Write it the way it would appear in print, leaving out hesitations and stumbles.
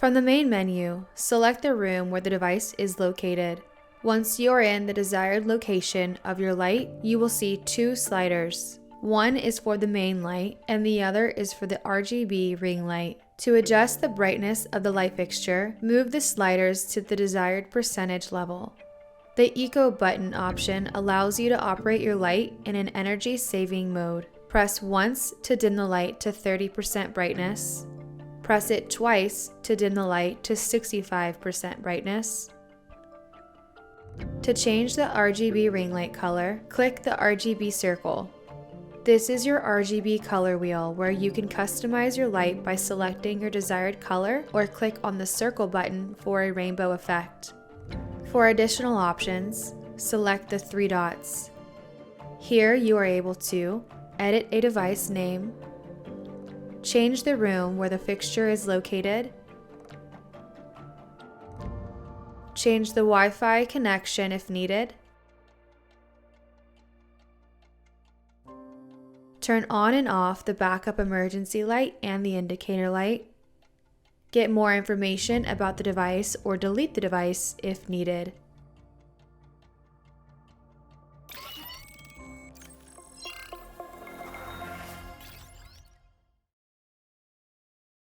From the main menu, select the room where the device is located. Once you are in the desired location of your light, you will see two sliders. One is for the main light and the other is for the RGB ring light. To adjust the brightness of the light fixture, move the sliders to the desired percentage level. The Eco button option allows you to operate your light in an energy-saving mode. Press once to dim the light to 30% brightness. Press it twice to dim the light to 65% brightness. To change the RGB ring light color, click the RGB circle. This is your RGB color wheel where you can customize your light by selecting your desired color or click on the circle button for a rainbow effect. For additional options, select the three dots. Here you are able to edit a device name, change the room where the fixture is located, change the Wi-Fi connection if needed, turn on and off the backup emergency light and the indicator light, get more information about the device or delete the device if needed.